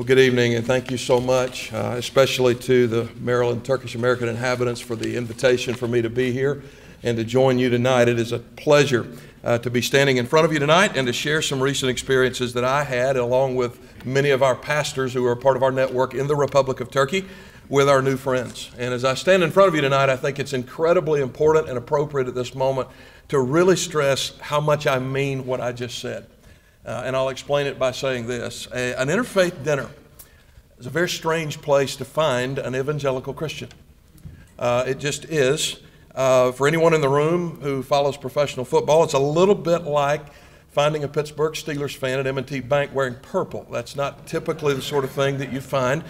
Well, good evening, and thank you so much, especially to the Maryland Turkish American inhabitants for the invitation for me to be here and to join you tonight. It is a pleasure to be standing in front of you tonight and to share some recent experiences that I had, along with many of our pastors who are part of our network in the Republic of Turkey, with our new friends. And as I stand in front of you tonight, I think it's incredibly important and appropriate at this moment to really stress how much I mean what I just said. And I'll explain it by saying this. An interfaith dinner is a very strange place to find an evangelical Christian. It just is. For anyone in the room who follows professional football, it's a little bit like finding a Pittsburgh Steelers fan at M&T Bank wearing purple. That's not typically the sort of thing that you find.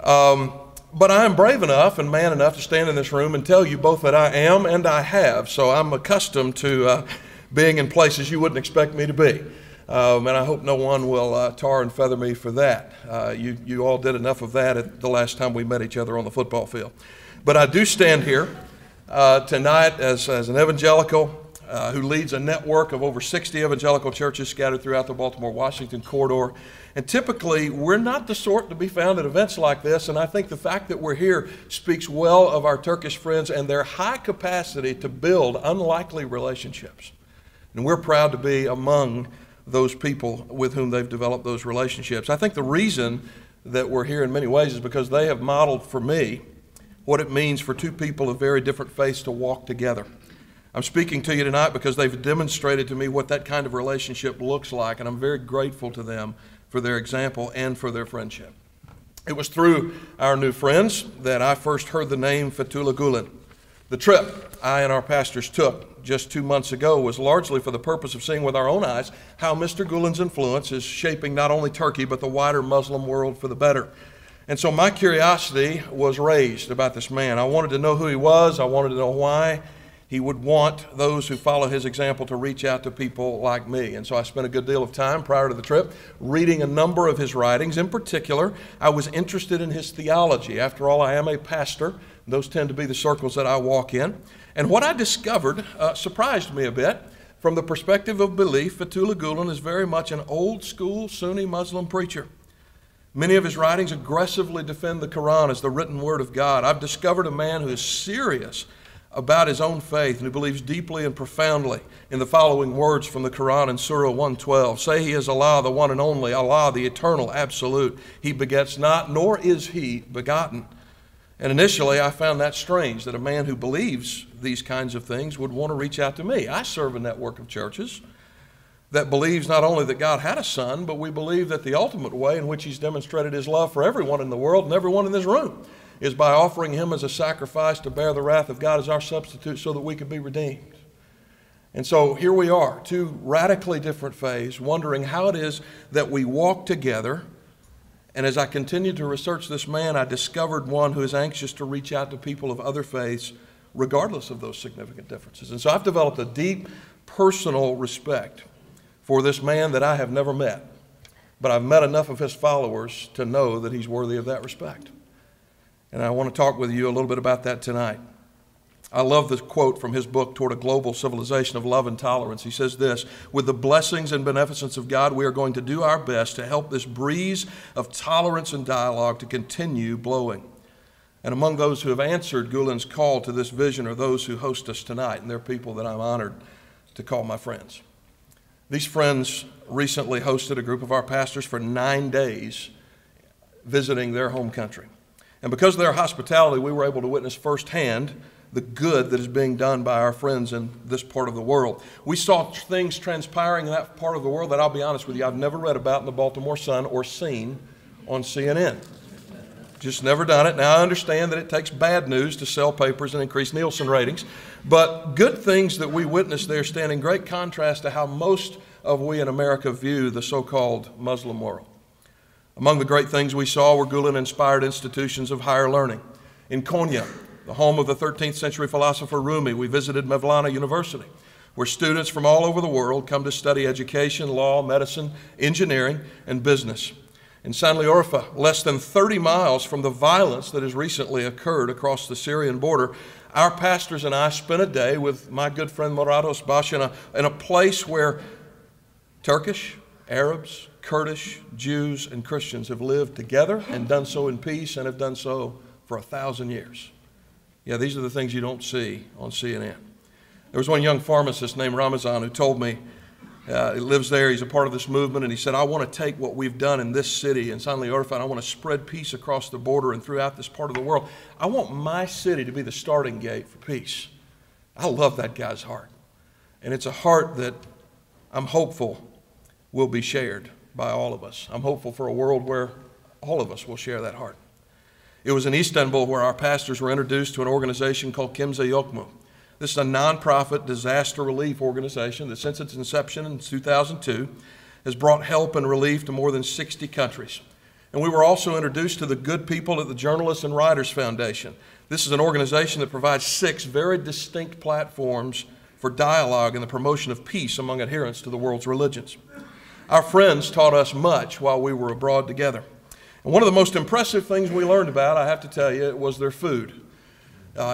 But I am brave enough and man enough to stand in this room and tell you both that I am and I have. So I'm accustomed to being in places you wouldn't expect me to be. And I hope no one will tar and feather me for that. You all did enough of that at the last time we met each other on the football field. But I do stand here tonight as an evangelical who leads a network of over 60 evangelical churches scattered throughout the Baltimore-Washington corridor. And typically, we're not the sort to be found at events like this, and I think the fact that we're here speaks well of our Turkish friends and their high capacity to build unlikely relationships. And we're proud to be among those people with whom they've developed those relationships. I think the reason that we're here in many ways is because they have modeled for me what it means for two people of very different faiths to walk together. I'm speaking to you tonight because they've demonstrated to me what that kind of relationship looks like, and I'm very grateful to them for their example and for their friendship. It was through our new friends that I first heard the name Fethullah Gulen. The trip I and our pastors took just 2 months ago was largely for the purpose of seeing with our own eyes how Mr. Gulen's influence is shaping not only Turkey but the wider Muslim world for the better. And so my curiosity was raised about this man. I wanted to know who he was. I wanted to know why he would want those who follow his example to reach out to people like me. And so I spent a good deal of time prior to the trip reading a number of his writings. In particular, I was interested in his theology. After all, I am a pastor. Those tend to be the circles that I walk in. And what I discovered surprised me a bit. From the perspective of belief, Fethullah Gulen is very much an old-school Sunni Muslim preacher. Many of his writings aggressively defend the Quran as the written word of God. I've discovered a man who is serious about his own faith and who believes deeply and profoundly in the following words from the Quran in Surah 112. Say he is Allah, the one and only, Allah, the eternal, absolute. He begets not, nor is he begotten. And initially, I found that strange that a man who believes these kinds of things would want to reach out to me. I serve a network of churches that believes not only that God had a son, but we believe that the ultimate way in which he's demonstrated his love for everyone in the world and everyone in this room is by offering him as a sacrifice to bear the wrath of God as our substitute so that we could be redeemed. And so here we are, two radically different faiths, wondering how it is that we walk together. And as I continued to research this man, I discovered one who is anxious to reach out to people of other faiths regardless of those significant differences. And so I've developed a deep personal respect for this man that I have never met, but I've met enough of his followers to know that he's worthy of that respect. And I want to talk with you a little bit about that tonight. I love this quote from his book, Toward a Global Civilization of Love and Tolerance. He says this: with the blessings and beneficence of God, we are going to do our best to help this breeze of tolerance and dialogue to continue blowing. And among those who have answered Gulen's call to this vision are those who host us tonight, and they're people that I'm honored to call my friends. These friends recently hosted a group of our pastors for 9 days visiting their home country. And because of their hospitality, we were able to witness firsthand the good that is being done by our friends in this part of the world. We saw things transpiring in that part of the world that, I'll be honest with you, I've never read about in the Baltimore Sun or seen on CNN. Just never done it. Now, I understand that it takes bad news to sell papers and increase Nielsen ratings, but good things that we witnessed there stand in great contrast to how most of we in America view the so-called Muslim world. Among the great things we saw were Gulen-inspired institutions of higher learning. In Konya, the home of the 13th century philosopher Rumi, we visited Mevlana University, where students from all over the world come to study education, law, medicine, engineering, and business. In Sanliurfa, less than 30 miles from the violence that has recently occurred across the Syrian border, our pastors and I spent a day with my good friend Murados Bash in a place where Turkish, Arabs, Kurdish, Jews, and Christians have lived together and done so in peace and have done so for 1,000 years. Yeah, these are the things you don't see on CNN. There was one young pharmacist named Ramazan who told me, he lives there, he's a part of this movement, and he said, I want to take what we've done in this city in San Leorfa, and I want to spread peace across the border and throughout this part of the world. I want my city to be the starting gate for peace. I love that guy's heart. And it's a heart that I'm hopeful will be shared by all of us. I'm hopeful for a world where all of us will share that heart. It was in Istanbul where our pastors were introduced to an organization called Kimse Yokmu. This is a nonprofit disaster relief organization that since its inception in 2002 has brought help and relief to more than 60 countries. And we were also introduced to the good people at the Journalists and Writers Foundation. This is an organization that provides 6 very distinct platforms for dialogue and the promotion of peace among adherents to the world's religions. Our friends taught us much while we were abroad together. And one of the most impressive things we learned about, I have to tell you, was their food.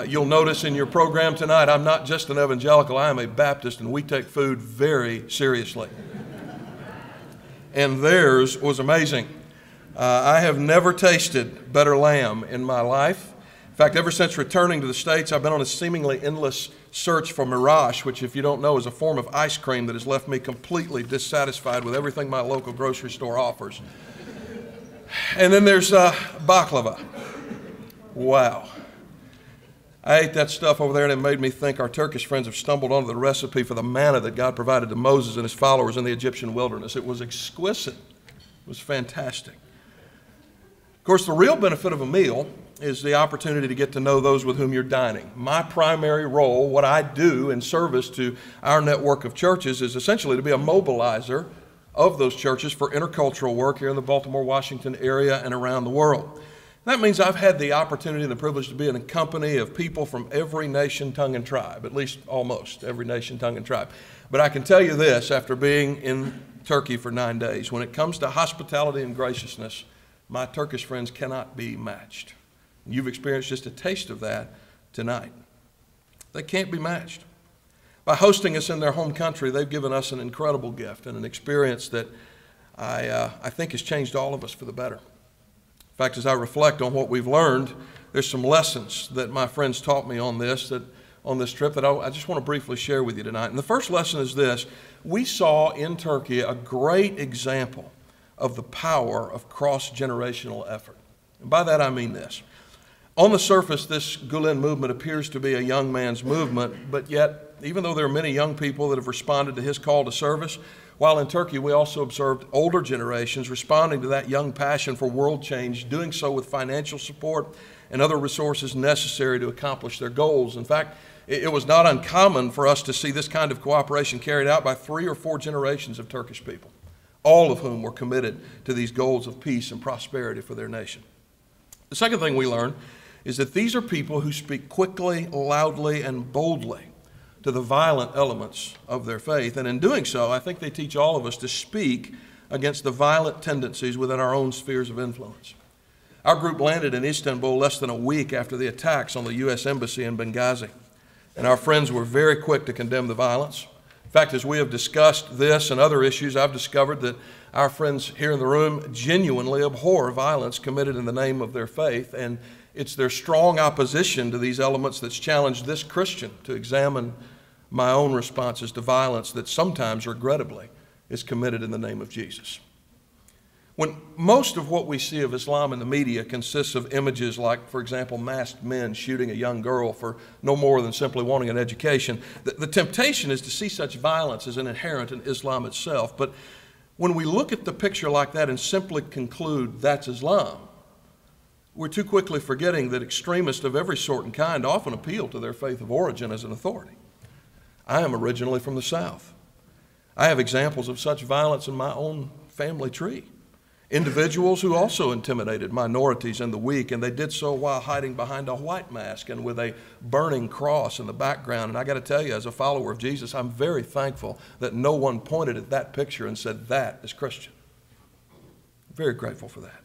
You'll notice in your program tonight, I'm not just an evangelical, I am a Baptist, and we take food very seriously. And theirs was amazing. I have never tasted better lamb in my life. In fact, ever since returning to the States, I've been on a seemingly endless search for Mirage, which, if you don't know, is a form of ice cream that has left me completely dissatisfied with everything my local grocery store offers. And then there's baklava. Wow. I ate that stuff over there, and it made me think our Turkish friends have stumbled onto the recipe for the manna that God provided to Moses and his followers in the Egyptian wilderness. It was exquisite. It was fantastic. Of course, the real benefit of a meal is the opportunity to get to know those with whom you're dining. My primary role, what I do in service to our network of churches, is essentially to be a mobilizer of those churches for intercultural work here in the Baltimore, Washington area and around the world. That means I've had the opportunity and the privilege to be in a company of people from every nation, tongue, and tribe, at least almost every nation, tongue, and tribe. But I can tell you this, after being in Turkey for 9 days, when it comes to hospitality and graciousness, my Turkish friends cannot be matched. You've experienced just a taste of that tonight. They can't be matched. By hosting us in their home country, they've given us an incredible gift and an experience that I think has changed all of us for the better. In fact, as I reflect on what we've learned, there's some lessons that my friends taught me on this trip that I just want to briefly share with you tonight. And the first lesson is this. We saw in Turkey a great example of the power of cross-generational effort. And by that I mean this. On the surface, this Gulen movement appears to be a young man's movement, but yet, even though there are many young people that have responded to his call to service, while in Turkey, we also observed older generations responding to that young passion for world change, doing so with financial support and other resources necessary to accomplish their goals. In fact, it was not uncommon for us to see this kind of cooperation carried out by 3 or 4 generations of Turkish people, all of whom were committed to these goals of peace and prosperity for their nation. The second thing we learned is that these are people who speak quickly, loudly, and boldly to the violent elements of their faith. And in doing so, I think they teach all of us to speak against the violent tendencies within our own spheres of influence. Our group landed in Istanbul less than a week after the attacks on the U.S. Embassy in Benghazi. And our friends were very quick to condemn the violence. In fact, as we have discussed this and other issues, I've discovered that our friends here in the room genuinely abhor violence committed in the name of their faith. And it's their strong opposition to these elements that's challenged this Christian to examine my own responses to violence that sometimes, regrettably, is committed in the name of Jesus. When most of what we see of Islam in the media consists of images like, for example, masked men shooting a young girl for no more than simply wanting an education, the temptation is to see such violence as inherent in Islam itself. But when we look at the picture like that and simply conclude that's Islam, we're too quickly forgetting that extremists of every sort and kind often appeal to their faith of origin as an authority. I am originally from the South. I have examples of such violence in my own family tree. Individuals who also intimidated minorities and the weak, and they did so while hiding behind a white mask and with a burning cross in the background. And I got to tell you, as a follower of Jesus, I'm very thankful that no one pointed at that picture and said, that is Christian. I'm very grateful for that.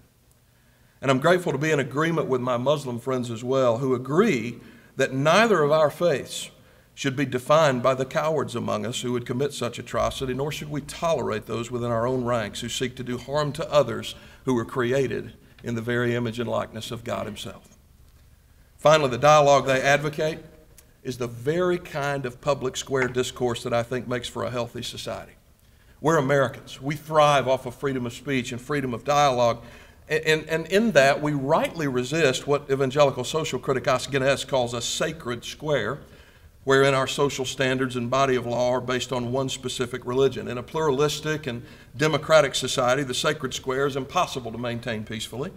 And I'm grateful to be in agreement with my Muslim friends as well, who agree that neither of our faiths should be defined by the cowards among us who would commit such atrocity, nor should we tolerate those within our own ranks who seek to do harm to others who were created in the very image and likeness of God himself. Finally, the dialogue they advocate is the very kind of public square discourse that I think makes for a healthy society. We're Americans. We thrive off of freedom of speech and freedom of dialogue. And in that, we rightly resist what evangelical social critic Oscar Guinness calls a sacred square, wherein our social standards and body of law are based on one specific religion. In a pluralistic and democratic society, the sacred square is impossible to maintain peacefully.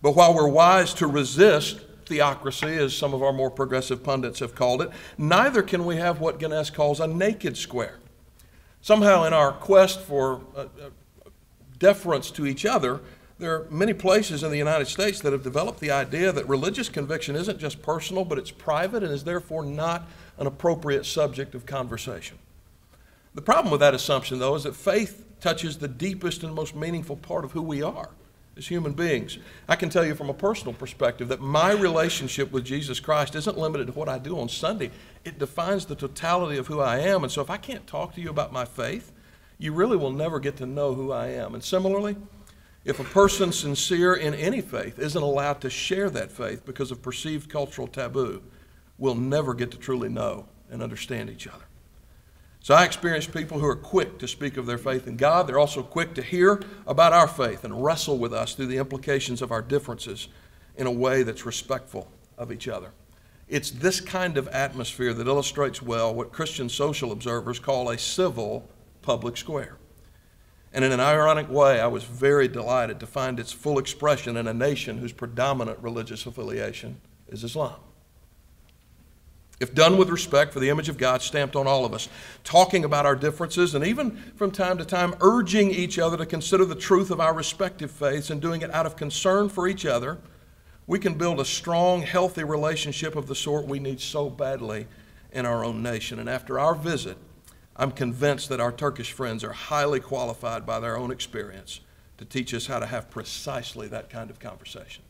But while we're wise to resist theocracy, as some of our more progressive pundits have called it, neither can we have what Guinness calls a naked square. Somehow in our quest for deference to each other, there are many places in the United States that have developed the idea that religious conviction isn't just personal, but it's private and is therefore not an appropriate subject of conversation. The problem with that assumption, though, is that faith touches the deepest and most meaningful part of who we are as human beings. I can tell you from a personal perspective that my relationship with Jesus Christ isn't limited to what I do on Sunday. It defines the totality of who I am. And so if I can't talk to you about my faith, you really will never get to know who I am. And similarly, if a person sincere in any faith isn't allowed to share that faith because of perceived cultural taboo, we'll never get to truly know and understand each other. So I experience people who are quick to speak of their faith in God. They're also quick to hear about our faith and wrestle with us through the implications of our differences in a way that's respectful of each other. It's this kind of atmosphere that illustrates well what Christian social observers call a civil public square. And in an ironic way, I was very delighted to find its full expression in a nation whose predominant religious affiliation is Islam. If done with respect for the image of God stamped on all of us, talking about our differences and even from time to time urging each other to consider the truth of our respective faiths and doing it out of concern for each other, we can build a strong, healthy relationship of the sort we need so badly in our own nation. And after our visit, I'm convinced that our Turkish friends are highly qualified by their own experience to teach us how to have precisely that kind of conversation.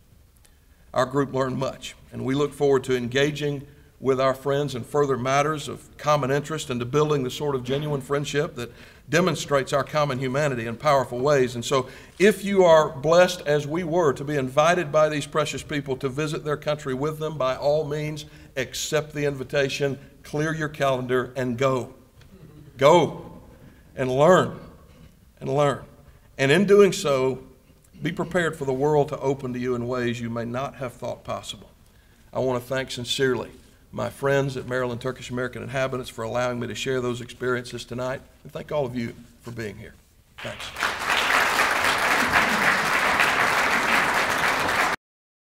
Our group learned much, and we look forward to engaging with our friends in further matters of common interest and to building the sort of genuine friendship that demonstrates our common humanity in powerful ways. And so if you are blessed as we were to be invited by these precious people to visit their country with them, by all means, accept the invitation, clear your calendar, and go. Go and learn and learn. And in doing so, be prepared for the world to open to you in ways you may not have thought possible. I want to thank sincerely my friends at Maryland Turkish American Inhabitants for allowing me to share those experiences tonight. And thank all of you for being here. Thanks.